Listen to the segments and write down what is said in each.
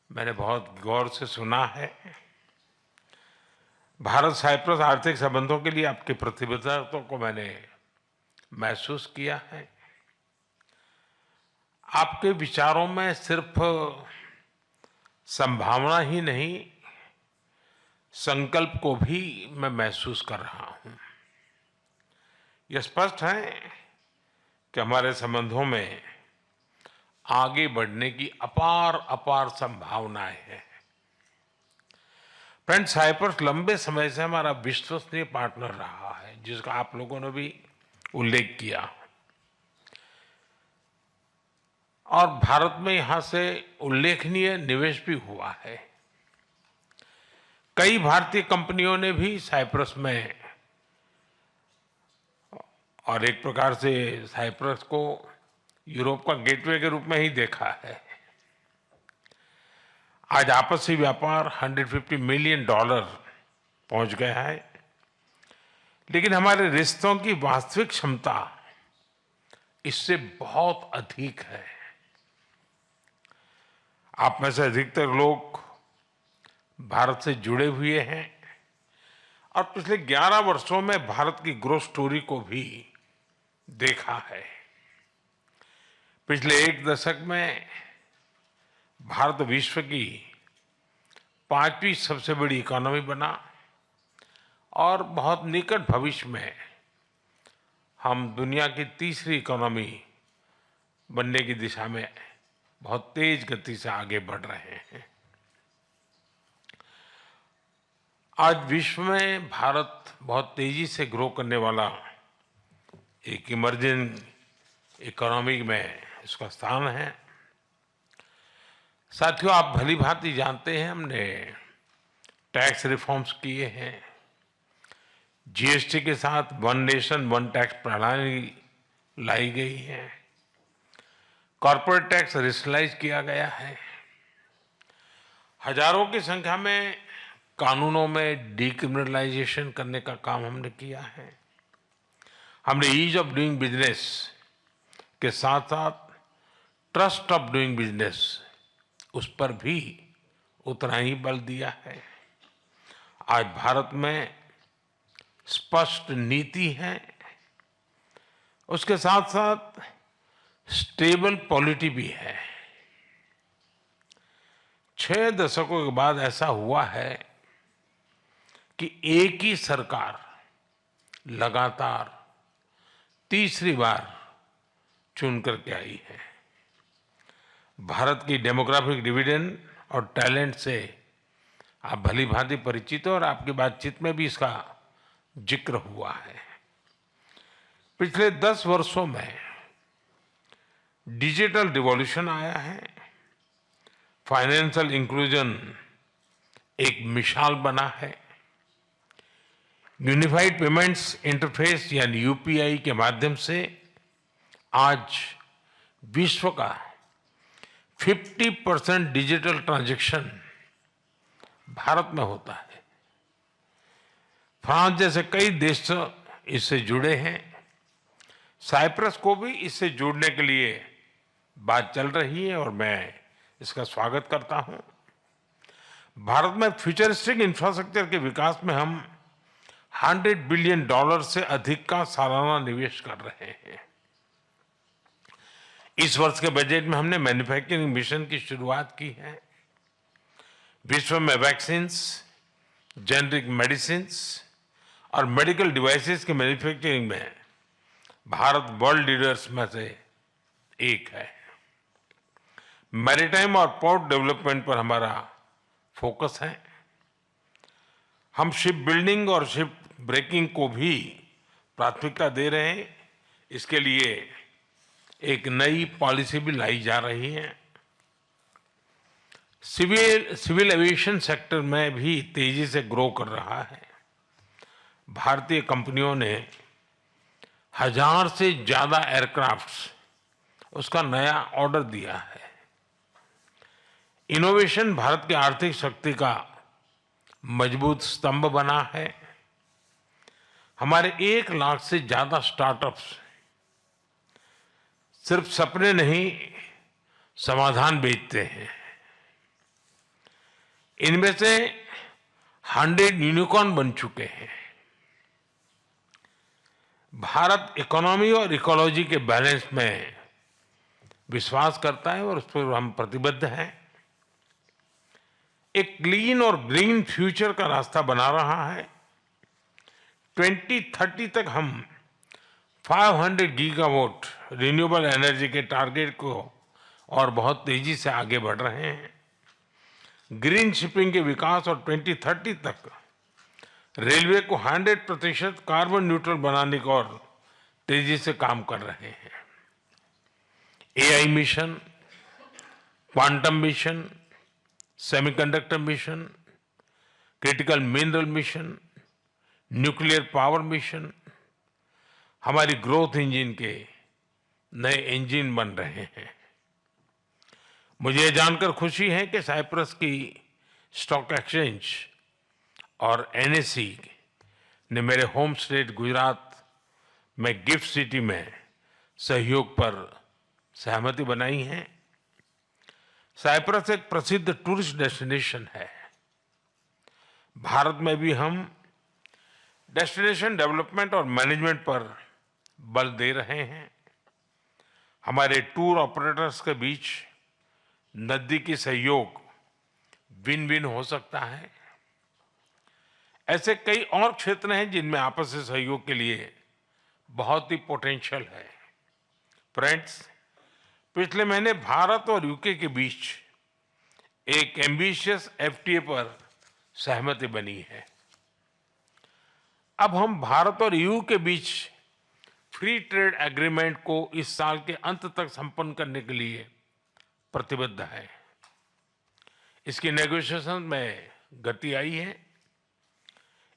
मैंने बहुत गौर से सुना है। भारत साइप्रस आर्थिक संबंधों के लिए आपकी प्रतिबद्धता को मैंने महसूस किया है। आपके विचारों में सिर्फ संभावना ही नहीं, संकल्प को भी मैं महसूस कर रहा हूं। यह स्पष्ट है कि हमारे संबंधों में आगे बढ़ने की अपार अपार संभावनाएं हैं। फ्रेंड, साइप्रस लंबे समय से हमारा विश्वसनीय पार्टनर रहा है, जिसका आप लोगों ने भी उल्लेख किया, और भारत में यहां से उल्लेखनीय निवेश भी हुआ है। कई भारतीय कंपनियों ने भी साइप्रस में, और एक प्रकार से साइप्रस को यूरोप का गेटवे के रूप में ही देखा है। आज आपसी व्यापार $150 मिलियन पहुंच गया है, लेकिन हमारे रिश्तों की वास्तविक क्षमता इससे बहुत अधिक है। आप में से अधिकतर लोग भारत से जुड़े हुए हैं और पिछले 11 वर्षों में भारत की ग्रोथ स्टोरी को भी देखा है। पिछले एक दशक में भारत विश्व की 5वीं सबसे बड़ी इकोनॉमी बना और बहुत निकट भविष्य में हम दुनिया की तीसरी इकोनॉमी बनने की दिशा में बहुत तेज गति से आगे बढ़ रहे हैं। आज विश्व में भारत बहुत तेजी से ग्रो करने वाला एक इमर्जिंग इकोनॉमी में इसका स्थान है। साथियों, आप भली भांति जानते हैं, हमने टैक्स रिफॉर्म्स किए हैं। जीएसटी के साथ वन नेशन वन टैक्स प्रणाली लाई गई है। कॉर्पोरेट टैक्स रेशनलाइज किया गया है। हजारों की संख्या में कानूनों में डीक्रिमिनलाइजेशन करने का काम हमने किया है। हमने ईज ऑफ डूइंग बिजनेस के साथ साथ ट्रस्ट ऑफ डूइंग बिजनेस, उस पर भी उतना ही बल दिया है। आज भारत में स्पष्ट नीति है, उसके साथ साथ स्टेबल पॉलिटी भी है। 6 दशकों के बाद ऐसा हुआ है कि एक ही सरकार लगातार तीसरी बार चुन करके आई है। भारत की डेमोग्राफिक डिविडेंड और टैलेंट से आप भली भांति परिचित हो और आपकी बातचीत में भी इसका जिक्र हुआ है। पिछले 10 वर्षों में डिजिटल रिवॉल्यूशन आया है। फाइनेंशियल इंक्लूजन एक मिसाल बना है। यूनिफाइड पेमेंट्स इंटरफेस यानी यूपीआई के माध्यम से आज विश्व का 50% डिजिटल ट्रांजैक्शन भारत में होता है। फ्रांस जैसे कई देश इससे जुड़े हैं। साइप्रस को भी इससे जुड़ने के लिए बात चल रही है और मैं इसका स्वागत करता हूं। भारत में फ्यूचरिस्टिक इंफ्रास्ट्रक्चर के विकास में हम $100 बिलियन से अधिक का सालाना निवेश कर रहे हैं। इस वर्ष के बजट में हमने मैन्युफैक्चरिंग मिशन की शुरुआत की है। विश्व में वैक्सीन्स, जेनरिक मेडिसिन्स और मेडिकल डिवाइसेस के मैन्युफैक्चरिंग में भारत वर्ल्ड लीडर्स में से एक है। मैरीटाइम और पोर्ट डेवलपमेंट पर हमारा फोकस है। हम शिप बिल्डिंग और शिप ब्रेकिंग को भी प्राथमिकता दे रहे हैं। इसके लिए एक नई पॉलिसी भी लाई जा रही है। सिविल एविएशन सेक्टर में भी तेजी से ग्रो कर रहा है। भारतीय कंपनियों ने 1000 से ज्यादा एयरक्राफ्ट्स उसका नया ऑर्डर दिया है। इनोवेशन भारत की आर्थिक शक्ति का मजबूत स्तंभ बना है। हमारे 1 लाख से ज्यादा स्टार्टअप्स सिर्फ सपने नहीं, समाधान बेचते हैं। इनमें से 100 यूनिकॉर्न बन चुके हैं। भारत इकोनॉमी और इकोलॉजी के बैलेंस में विश्वास करता है और उस पर हम प्रतिबद्ध हैं। एक क्लीन और ग्रीन फ्यूचर का रास्ता बना रहा है। 2030 तक हम 500 गीगावाट रिन्यूएबल एनर्जी के टारगेट को और बहुत तेजी से आगे बढ़ रहे हैं। ग्रीन शिपिंग के विकास और 2030 तक रेलवे को 100% कार्बन न्यूट्रल बनाने को और तेजी से काम कर रहे हैं। AI mission, quantum mission, semiconductor mission, critical mineral mission, nuclear power mission हमारी ग्रोथ इंजन के नए इंजन बन रहे हैं। मुझे यह जानकर खुशी है कि साइप्रस की स्टॉक एक्सचेंज और एनएसई ने मेरे होम स्टेट गुजरात में गिफ्ट सिटी में सहयोग पर सहमति बनाई है। साइप्रस एक प्रसिद्ध टूरिस्ट डेस्टिनेशन है। भारत में भी हम डेस्टिनेशन डेवलपमेंट और मैनेजमेंट पर बल दे रहे हैं। हमारे टूर ऑपरेटर्स के बीच नजदीकी सहयोग विन विन हो सकता है। ऐसे कई और क्षेत्र हैं जिनमें आपसी सहयोग के लिए बहुत ही पोटेंशियल है। फ्रेंड्स, पिछले महीने भारत और यूके के बीच एक एम्बिशियस एफटीए पर सहमति बनी है। अब हम भारत और यूके के बीच फ्री ट्रेड एग्रीमेंट को इस साल के अंत तक संपन्न करने के लिए प्रतिबद्ध है। इसकी नेगोशिएशन में गति आई है।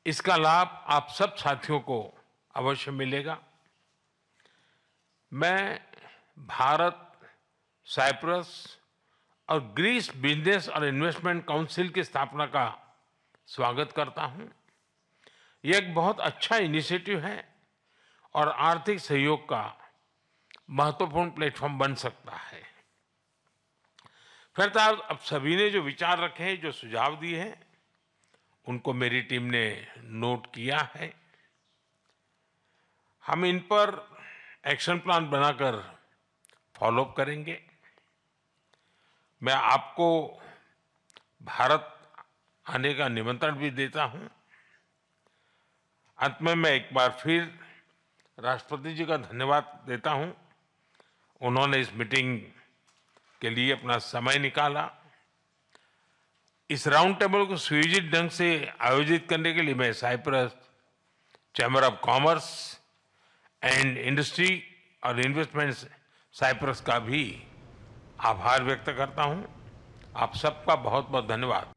इसका लाभ आप सब साथियों को अवश्य मिलेगा। मैं भारत, साइप्रस और ग्रीस बिजनेस और इन्वेस्टमेंट काउंसिल की स्थापना का स्वागत करता हूं। यह एक बहुत अच्छा इनिशिएटिव है और आर्थिक सहयोग का महत्वपूर्ण प्लेटफॉर्म बन सकता है। फिर अब सभी ने जो विचार रखे हैं, जो सुझाव दिए हैं, उनको मेरी टीम ने नोट किया है। हम इन पर एक्शन प्लान बनाकर फॉलोअप करेंगे। मैं आपको भारत आने का निमंत्रण भी देता हूं। अंत में मैं एक बार फिर राष्ट्रपति जी का धन्यवाद देता हूं। उन्होंने इस मीटिंग के लिए अपना समय निकाला। इस राउंड टेबल को सुयोजित ढंग से आयोजित करने के लिए मैं Cyprus chamber of commerce and industry और इन्वेस्टमेंट साइप्रस का भी आभार व्यक्त करता हूं। आप सबका बहुत बहुत धन्यवाद।